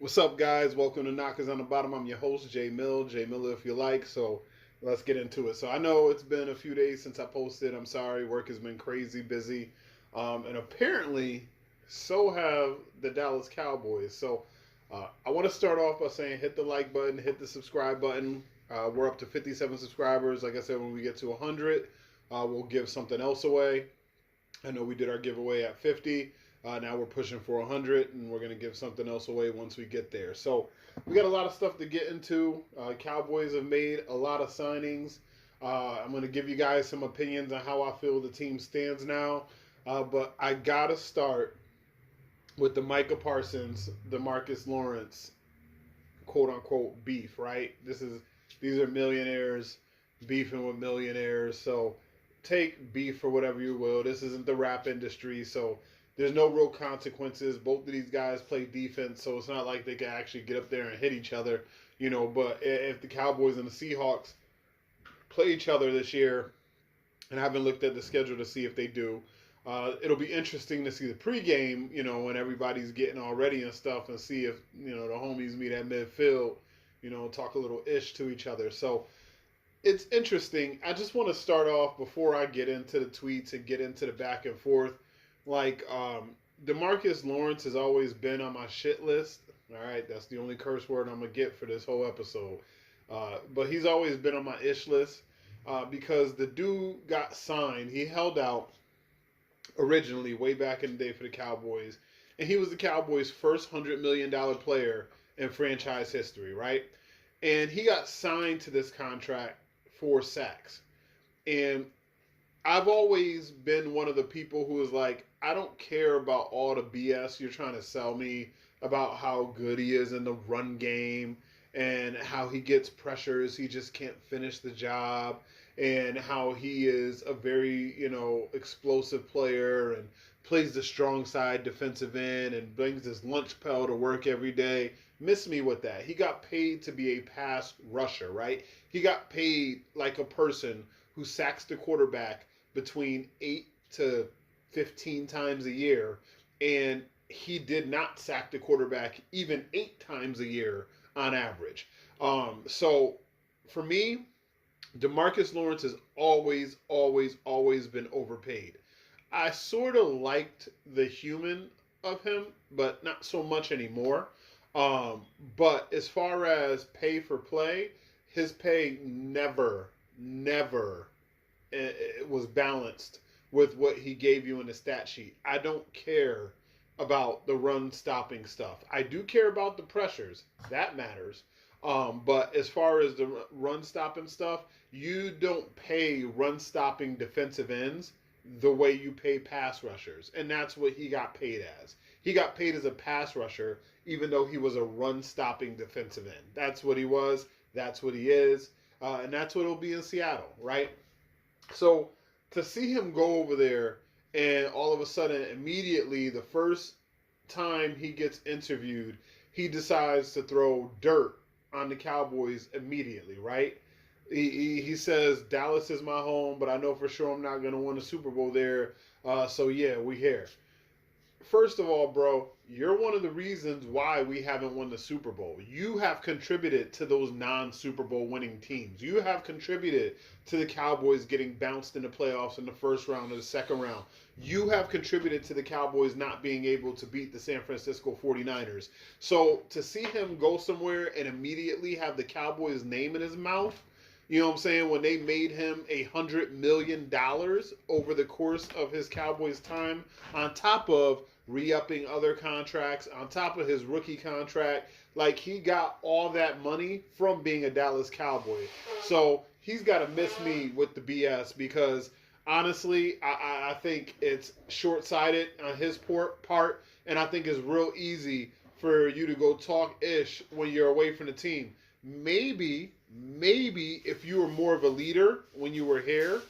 What's up, guys? Welcome to Knockers on the Bottom. I'm your host, Jay Mill. Jay Miller, if you like. So let's get into it. So I know it's been a few days since I posted. I'm sorry. Work has been crazy busy. And apparently, so have the Dallas Cowboys. So I want to start off by saying hit the like button, hit the subscribe button. We're up to 57 subscribers. Like I said, when we get to 100, we'll give something else away. I know we did our giveaway at 50. Now we're pushing for 100, and we're going to give something else away once we get there. So we got a lot of stuff to get into. Cowboys have made a lot of signings. I'm going to give you guys some opinions on how I feel the team stands now. But I got to start with the Micah Parsons, the Marcus Lawrence, quote unquote beef, right? These are millionaires beefing with millionaires. So take beef for whatever you will. This isn't the rap industry, so there's no real consequences. Both of these guys play defense, so it's not like they can actually get up there and hit each other, But if the Cowboys and the Seahawks play each other this year, and I haven't looked at the schedule to see if they do, it'll be interesting to see the pregame, when everybody's getting all ready and stuff, and see if the homies meet at midfield, talk a little ish to each other. So it's interesting. I just want to start off before I get into the tweets and get into the back and forth. Like, Demarcus Lawrence has always been on my shit list. All right, that's the only curse word I'm gonna get for this whole episode. But he's always been on my ish list because the dude got signed. He held out originally way back in the day for the Cowboys, and he was the Cowboys' first $100 million player in franchise history, right? And he got signed to this contract for sacks. And I've always been one of the people who is like, I don't care about all the BS you're trying to sell me about how good he is in the run game and how he gets pressures, he just can't finish the job, and how he is a very, explosive player and plays the strong side defensive end and brings his lunch pail to work every day. Miss me with that. He got paid to be a pass rusher, right? He got paid like a person who sacks the quarterback between 8 to 15 times a year, and he did not sack the quarterback even 8 times a year on average. So for me, Demarcus Lawrence has always, always, always been overpaid. I sort of liked the human of him, but not so much anymore. But as far as pay for play, his pay never it was balanced with what he gave you in the stat sheet. I don't care about the run stopping stuff. I do care about the pressures. That matters. But as far as the run stopping stuff, you don't pay run stopping defensive ends the way you pay pass rushers. And that's what he got paid as. He got paid as a pass rusher, even though he was a run stopping defensive end. That's what he was. That's what he is. And that's what he'll be in Seattle, right? So to see him go over there and all of a sudden, immediately, the first time he gets interviewed, he decides to throw dirt on the Cowboys immediately, right? He says, Dallas is my home, but I know for sure I'm not going to win a Super Bowl there. So, yeah, we here. First of all, bro, you're one of the reasons why we haven't won the Super Bowl. You have contributed to those non-Super Bowl winning teams. You have contributed to the Cowboys getting bounced in the playoffs in the first round or the second round. You have contributed to the Cowboys not being able to beat the San Francisco 49ers. So to see him go somewhere and immediately have the Cowboys' name in his mouth, you know what I'm saying, when they made him $100 million over the course of his Cowboys time, on top of re-upping other contracts, on top of his rookie contract, like he got all that money from being a Dallas Cowboy. So he's got to miss me with the BS because honestly, I think it's short-sighted on his part, and I think it's real easy for you to go talk ish when you're away from the team. Maybe if you were more of a leader when you were here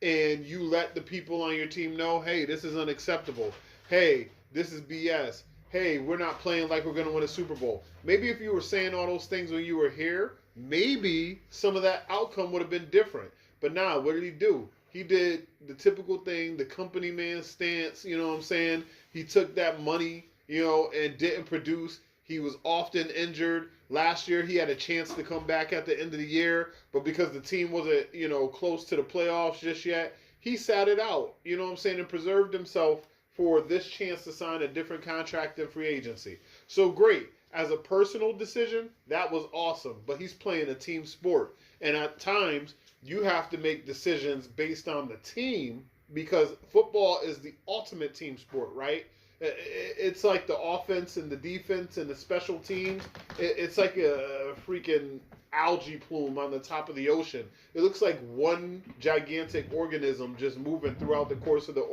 and you let the people on your team know, hey, this is unacceptable. Hey, this is BS. Hey, we're not playing like we're going to win a Super Bowl. Maybe if you were saying all those things when you were here, maybe some of that outcome would have been different. But now, what did he do? He did the typical thing, the company man stance, you know what I'm saying? He took that money, and didn't produce. He was often injured. Last year, he had a chance to come back at the end of the year, but because the team wasn't, close to the playoffs just yet, he sat it out, you know what I'm saying, and preserved himself for this chance to sign a different contract in free agency. So great. As a personal decision, that was awesome, but he's playing a team sport. And at times, you have to make decisions based on the team because football is the ultimate team sport, right? It's like the offense and the defense and the special teams. It's like a freaking algae plume on the top of the ocean. It looks like one gigantic organism just moving throughout the course of the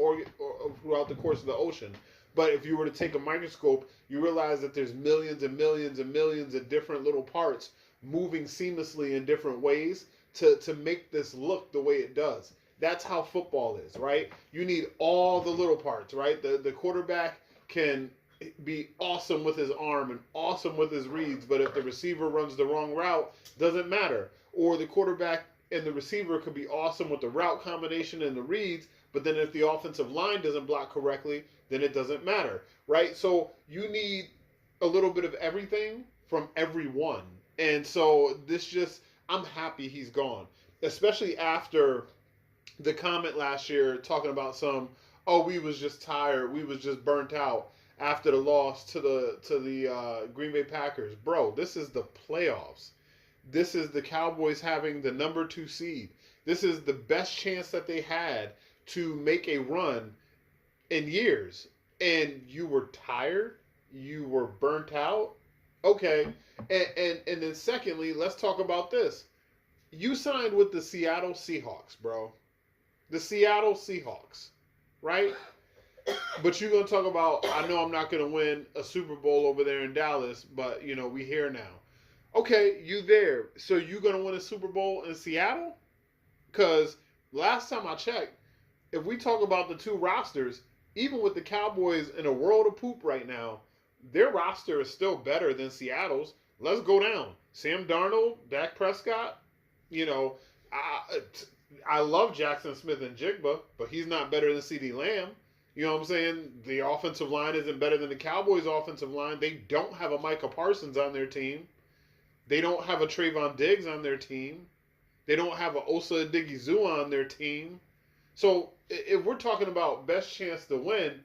ocean. But if you were to take a microscope, you realize that there's millions and millions and millions of different little parts moving seamlessly in different ways to make this look the way it does. That's how football is, right? You need all the little parts, right? The quarterback can be awesome with his arm and awesome with his reads, but if the receiver runs the wrong route, doesn't matter. Or the quarterback and the receiver could be awesome with the route combination and the reads, but then if the offensive line doesn't block correctly, then it doesn't matter, right? So you need a little bit of everything from everyone. And so I'm happy he's gone, especially after the comment last year talking about we was just tired, we was just burnt out after the loss to the Green Bay Packers. Bro, this is the playoffs. This is the Cowboys having the number 2 seed. This is the best chance that they had to make a run in years. And you were tired? You were burnt out? Okay. And then secondly, let's talk about this. You signed with the Seattle Seahawks, bro. The Seattle Seahawks, right? But you're going to talk about, I know I'm not going to win a Super Bowl over there in Dallas, but, we here now. Okay, you there. So you going to win a Super Bowl in Seattle? Because last time I checked, if we talk about the two rosters, even with the Cowboys in a world of poop right now, their roster is still better than Seattle's. Let's go down. Sam Darnold, Dak Prescott, I love Jackson Smith and Jigba, but he's not better than CeeDee Lamb. You know what I'm saying? The offensive line isn't better than the Cowboys' offensive line. They don't have a Micah Parsons on their team. They don't have a Trayvon Diggs on their team. They don't have a Osa Odighizuwa on their team. So if we're talking about best chance to win,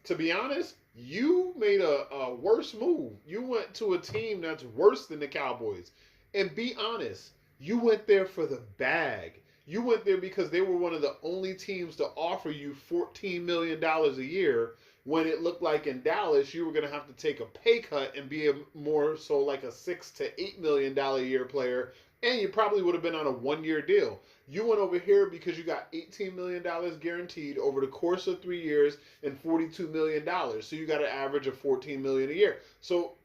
to be honest, you made a worse move. You went to a team that's worse than the Cowboys. And be honest, you went there for the bag. You went there because they were one of the only teams to offer you $14 million a year when it looked like in Dallas you were going to have to take a pay cut and be more so like a $6 to $8 million a year player, and you probably would have been on a 1-year deal. You went over here because you got $18 million guaranteed over the course of 3 years and $42 million. So you got an average of $14 million a year. So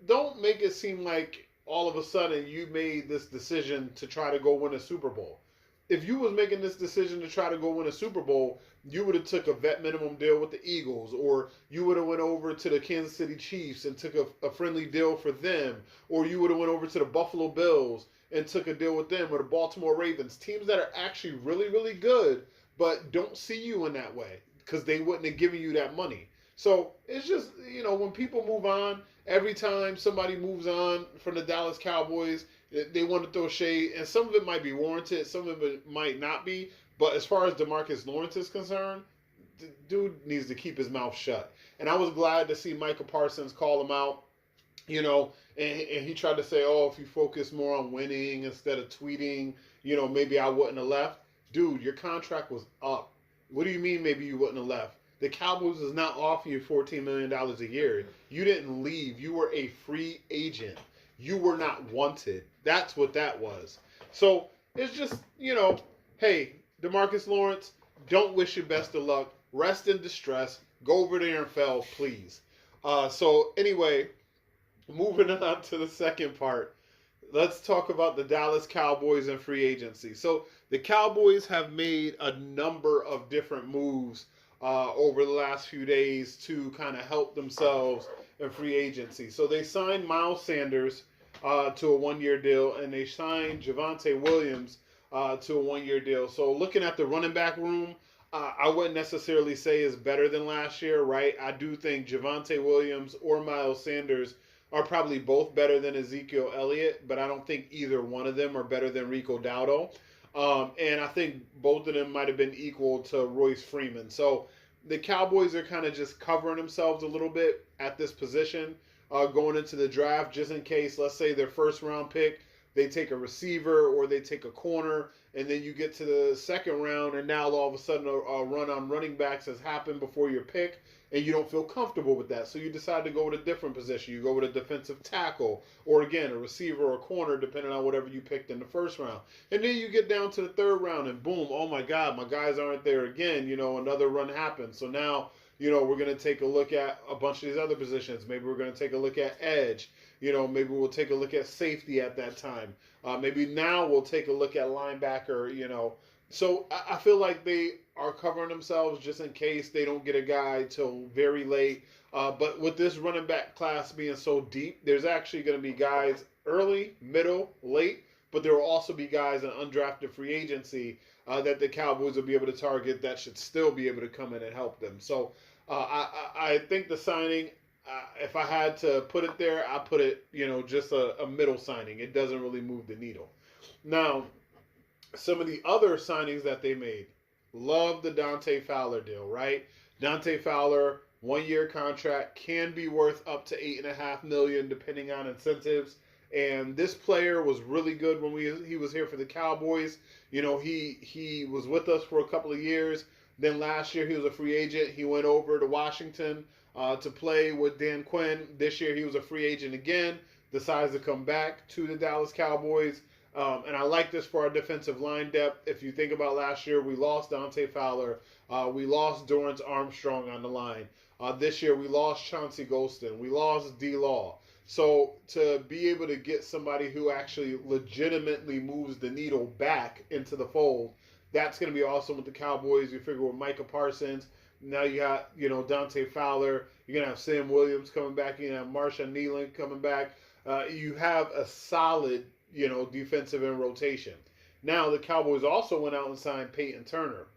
don't make it seem like all of a sudden you made this decision to try to go win a Super Bowl. If you was making this decision to try to go win a Super Bowl, you would have took a vet minimum deal with the Eagles, or you would have went over to the Kansas City Chiefs and took a friendly deal for them, or you would have went over to the Buffalo Bills and took a deal with them, or the Baltimore Ravens, teams that are actually really, really good, but don't see you in that way because they wouldn't have given you that money. So it's just, when people move on, every time somebody moves on from the Dallas Cowboys, they want to throw shade, and some of it might be warranted, some of it might not be. But as far as DeMarcus Lawrence is concerned, the dude needs to keep his mouth shut. And I was glad to see Micah Parsons call him out, and he tried to say, if you focus more on winning instead of tweeting, maybe I wouldn't have left. Dude, your contract was up. What do you mean maybe you wouldn't have left? The Cowboys is not offering you $14 million a year. You didn't leave. You were a free agent. You were not wanted. That's what that was. So it's just, hey, DeMarcus Lawrence, don't wish you best of luck. Rest in distress. Go over there and fail, please. So anyway, moving on to the second part. Let's talk about the Dallas Cowboys and free agency. So the Cowboys have made a number of different moves over the last few days to kind of help themselves in free agency. So they signed Miles Sanders to a 1-year deal, and they signed Javonte Williams to a 1-year deal. So looking at the running back room, I wouldn't necessarily say is better than last year, right? I do think Javonte Williams or Miles Sanders are probably both better than Ezekiel Elliott, but I don't think either one of them are better than Rico Dowdle. And I think both of them might have been equal to Royce Freeman. So the Cowboys are kind of just covering themselves a little bit at this position going into the draft, just in case, let's say their first round pick, they take a receiver or they take a corner, and then you get to the second round, and now all of a sudden a run on running backs has happened before your pick, and you don't feel comfortable with that. So you decide to go with a different position. You go with a defensive tackle, or again, a receiver or a corner, depending on whatever you picked in the first round. And then you get down to the third round, and boom, oh my God, my guys aren't there again. Another run happens. So now, we're going to take a look at a bunch of these other positions. Maybe we're going to take a look at edge. Maybe we'll take a look at safety at that time. Maybe now we'll take a look at linebacker, So I feel like they are covering themselves just in case they don't get a guy till very late. But with this running back class being so deep, there's actually going to be guys early, middle, late, but there will also be guys in undrafted free agency that the Cowboys will be able to target that should still be able to come in and help them. So I think the signing, if I had to put it there, I put it, just a middle signing. It doesn't really move the needle. Now, some of the other signings that they made, love the Dante Fowler deal, right? Dante Fowler, 1-year contract, can be worth up to $8.5 million depending on incentives. And this player was really good when he was here for the Cowboys. He was with us for a couple of years. Then last year he was a free agent. He went over to Washington to play with Dan Quinn. This year he was a free agent again. Decides to come back to the Dallas Cowboys. And I like this for our defensive line depth. If you think about last year, we lost Dante Fowler. We lost Dorrance Armstrong on the line. This year we lost Chauncey Golston. We lost D-Law. So to be able to get somebody who actually legitimately moves the needle back into the fold, that's going to be awesome with the Cowboys. You figure with Micah Parsons, now you got, Dante Fowler. You're going to have Sam Williams coming back. You're going to have Marshawn Nealon coming back. You have a solid, defensive end rotation. Now the Cowboys also went out and signed Peyton Turner.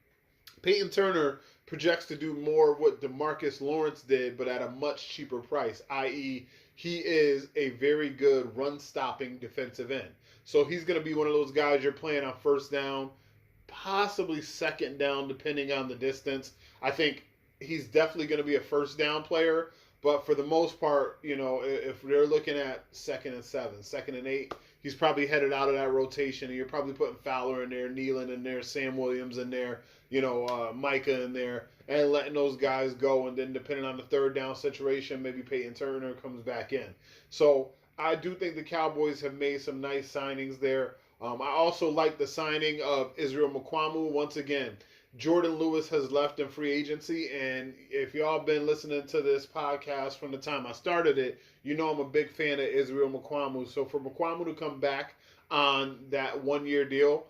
Peyton Turner projects to do more of what DeMarcus Lawrence did, but at a much cheaper price, i.e., he is a very good run-stopping defensive end. So he's going to be one of those guys you're playing on first down, possibly second down, depending on the distance. I think he's definitely going to be a first down player, but for the most part, if they're looking at 2nd and 7, 2nd and 8, he's probably headed out of that rotation, and you're probably putting Fowler in there, Nealon in there, Sam Williams in there, Micah in there, and letting those guys go. And then depending on the third down situation, maybe Peyton Turner comes back in. So I do think the Cowboys have made some nice signings there. I also like the signing of Israel Mukuamu. Once again, Jordan Lewis has left in free agency, and if y'all been listening to this podcast from the time I started it, I'm a big fan of Israel Mukuamu. So for Mukuamu to come back on that 1-year deal,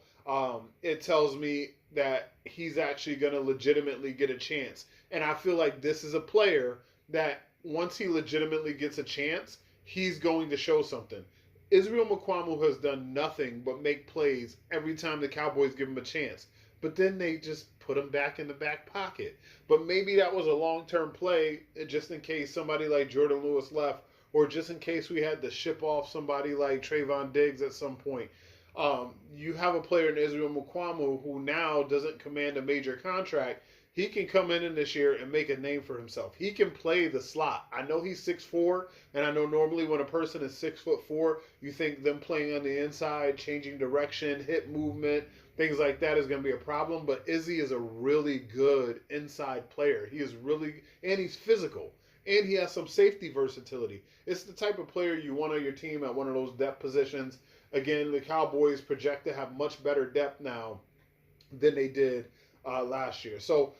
it tells me that he's actually going to legitimately get a chance. And I feel like this is a player that once he legitimately gets a chance, he's going to show something. Israel Mukuamu has done nothing but make plays every time the Cowboys give him a chance. But then they just put him back in the back pocket. But maybe that was a long-term play just in case somebody like Jordan Lewis left, or just in case we had to ship off somebody like Trayvon Diggs at some point. You have a player in Israel Mukuamu who now doesn't command a major contract. He can come in this year and make a name for himself. He can play the slot. I know he's 6'4", and I know normally when a person is 6'4", you think them playing on the inside, changing direction, hip movement, things like that is going to be a problem. But Izzy is a really good inside player. He is really, and he's physical, and he has some safety versatility. It's the type of player you want on your team at one of those depth positions. Again, the Cowboys project to have much better depth now than they did last year. So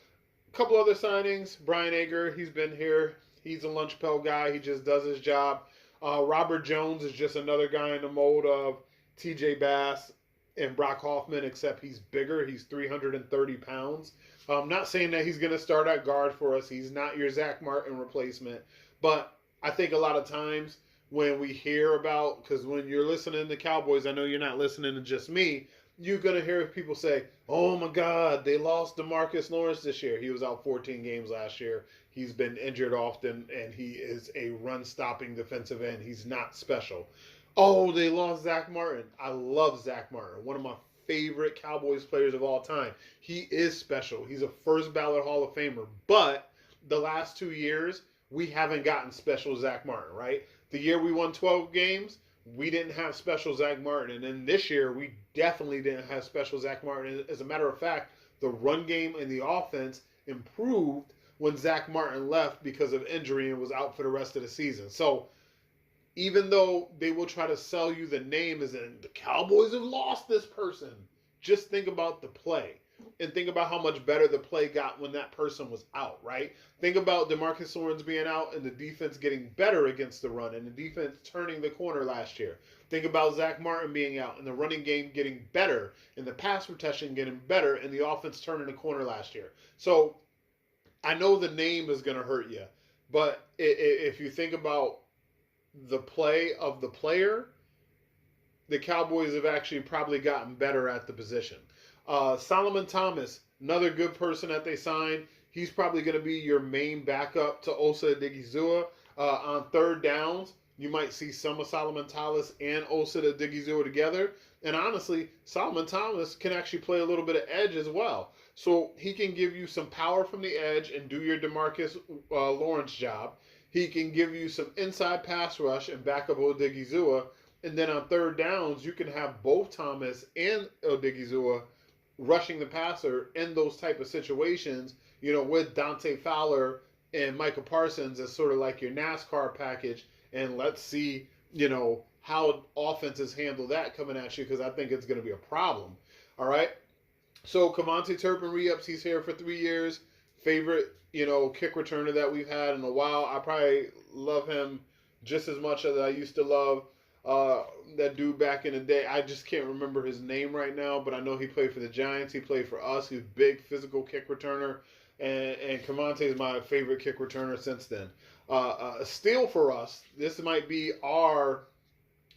a couple other signings. Brian Ager, he's been here. He's a lunch pail guy. He just does his job. Robert Jones is just another guy in the mold of TJ Bass and Brock Hoffman, except he's bigger. He's 330 pounds. I'm not saying that he's going to start at guard for us. He's not your Zach Martin replacement. But I think a lot of times when we hear about, because when you're listening to Cowboys, I know you're not listening to just me, you're going to hear people say, oh my God, they lost DeMarcus Lawrence this year. He was out 14 games last year. He's been injured often, and he is a run-stopping defensive end. He's not special. Oh, they lost Zach Martin. I love Zach Martin. One of my favorite Cowboys players of all time. He is special. He's a first ballot Hall of Famer. But the last 2 years, we haven't gotten special Zach Martin, right? The year we won 12 games, we didn't have special Zach Martin. And then this year, we definitely didn't have special Zach Martin. As a matter of fact, the run game and the offense improved when Zach Martin left because of injury and was out for the rest of the season. So even though they will try to sell you the name as in the Cowboys have lost this person, just think about the play. And think about how much better the play got when that person was out, right? Think about DeMarcus Lawrence being out and the defense getting better against the run and the defense turning the corner last year. Think about Zach Martin being out and the running game getting better and the pass protection getting better and the offense turning the corner last year. So I know the name is going to hurt you, but if you think about the play of the player, the Cowboys have actually probably gotten better at the position. Solomon Thomas, another good person that they signed. He's probably going to be your main backup to Osa Odighizuwa. On third downs, you might see some of Solomon Thomas and Osa Odighizuwa together. And honestly, Solomon Thomas can actually play a little bit of edge as well. So he can give you some power from the edge and do your DeMarcus Lawrence job. He can give you some inside pass rush and back up Odighizuwa. And then on third downs, you can have both Thomas and Odighizuwa rushing the passer in those type of situations, with Dante Fowler and Micah Parsons as sort of like your NASCAR package. And let's see, how offenses handle that coming at you, because I think it's going to be a problem. All right. So Cavante Turpin re-ups. He's here for 3 years. Favorite, kick returner that we've had in a while. I probably love him just as much as I used to love that dude back in the day. I just can't remember his name right now, but I know he played for the Giants. He played for us. He's a big physical kick returner, and Cavante is my favorite kick returner since then. A steal for us, this might be our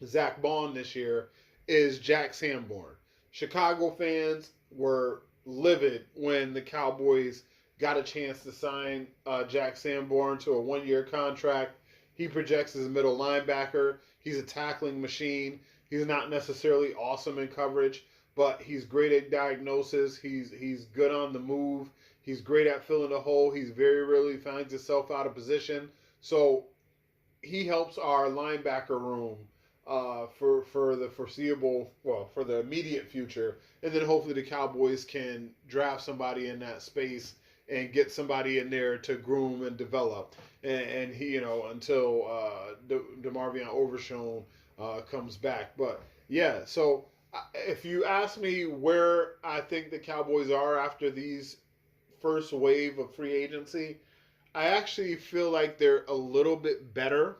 Zach Bond this year, is Jack Sanborn. Chicago fans were livid when the Cowboys got a chance to sign Jack Sanborn to a 1-year contract. He projects as a middle linebacker. He's a tackling machine. He's not necessarily awesome in coverage, but he's great at diagnosis. He's good on the move. He's great at filling the hole. He's very rarely finds himself out of position. So he helps our linebacker room for the foreseeable, for the immediate future. And then hopefully the Cowboys can draft somebody in that space and get somebody in there to groom and develop. And he, until DeMarvion Overshown comes back. But yeah, so if you ask me where I think the Cowboys are after these first wave of free agency, I actually feel like they're a little bit better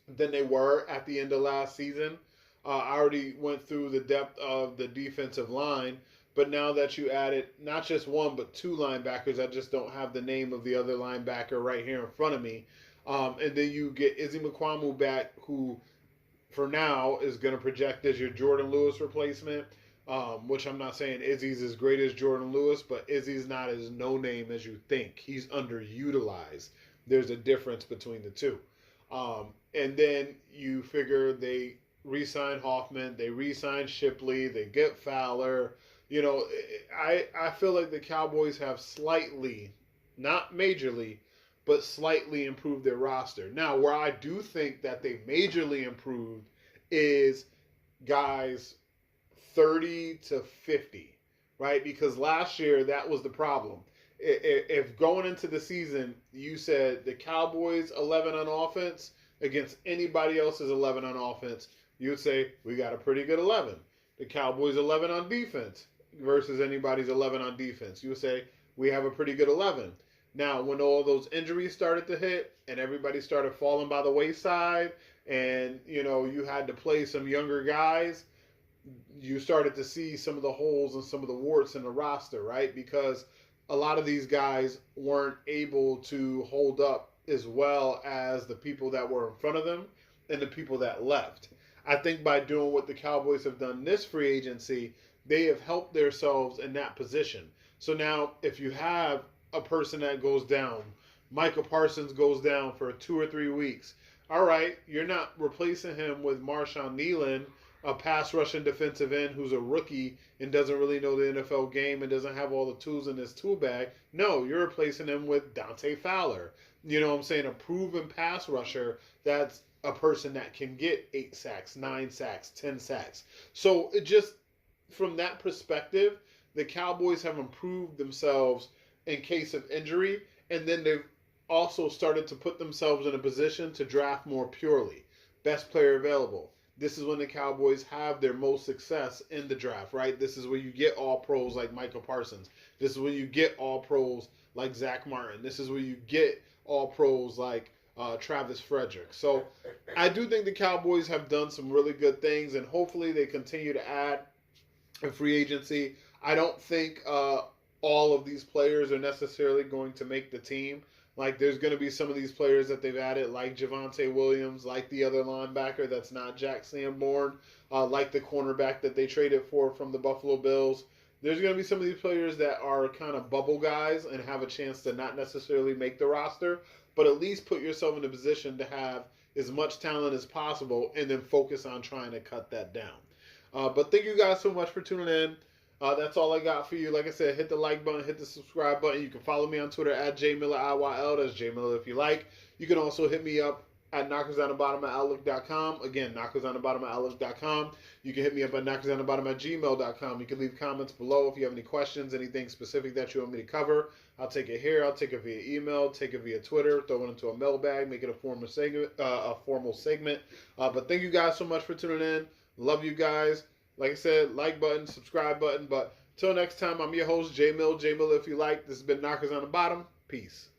than they were at the end of last season. I already went through the depth of the defensive line, but now that you added not just one but two linebackers, I just don't have the name of the other linebacker right here in front of me. And then you get Izzy Mukuamu back, who for now is going to project as your Jordan Lewis replacement, which I'm not saying Izzy's as great as Jordan Lewis, but Izzy's not as no-name as you think. He's underutilized. There's a difference between the two. And then you figure they re-sign Hoffman, they re-sign Shipley, they get Fowler. I feel like the Cowboys have slightly, not majorly, but slightly improved their roster. Now, where I do think that they majorly improved is guys 30 to 50, right? Because last year, that was the problem. If going into the season, you said the Cowboys 11 on offense against anybody else's 11 on offense, you would say, we got a pretty good 11. The Cowboys 11 on defense versus anybody's 11 on defense. You would say, we have a pretty good 11. Now, when all those injuries started to hit and everybody started falling by the wayside and, you had to play some younger guys, you started to see some of the holes and some of the warts in the roster, right? Because a lot of these guys weren't able to hold up as well as the people that were in front of them and the people that left. I think by doing what the Cowboys have done this free agency, they have helped themselves in that position. So now, if you have a person that goes down, Micah Parsons goes down for 2 or 3 weeks. All right, you're not replacing him with Marshawn Nealon, a pass rushing defensive end who's a rookie and doesn't really know the NFL game and doesn't have all the tools in his tool bag. No, you're replacing him with Dante Fowler. You know what I'm saying? A proven pass rusher that's a person that can get 8 sacks, 9 sacks, 10 sacks. So it just, from that perspective, the Cowboys have improved themselves in case of injury, and then they've also started to put themselves in a position to draft more purely. Best player available. This is when the Cowboys have their most success in the draft, right? This is where you get all pros like Micah Parsons. This is where you get all pros like Zach Martin. This is where you get all pros like Travis Frederick. So I do think the Cowboys have done some really good things, and hopefully they continue to add in free agency. I don't think all of these players are necessarily going to make the team. Like, there's going to be some of these players that they've added, like Javonte Williams, like the other linebacker that's not Jack Sanborn, like the cornerback that they traded for from the Buffalo Bills. There's going to be some of these players that are kind of bubble guys and have a chance to not necessarily make the roster, but at least put yourself in a position to have as much talent as possible and then focus on trying to cut that down. But thank you guys so much for tuning in. That's all I got for you. Like I said, hit the like button, hit the subscribe button. You can follow me on Twitter at JMillerIYL. That's JMiller if you like. You can also hit me up at knockersdownthebottom@outlook.com. Again, knockersdownthebottom@outlook.com. You can hit me up at knockersdownthebottom@gmail.com. You can leave comments below if you have any questions, anything specific that you want me to cover. I'll take it here. I'll take it via email, take it via Twitter, throw it into a mailbag, make it a formal segment. But thank you guys so much for tuning in. Love you guys. Like I said, like button, subscribe button. But till next time, I'm your host, J Mill if you like. This has been Knockers on the Bottom. Peace.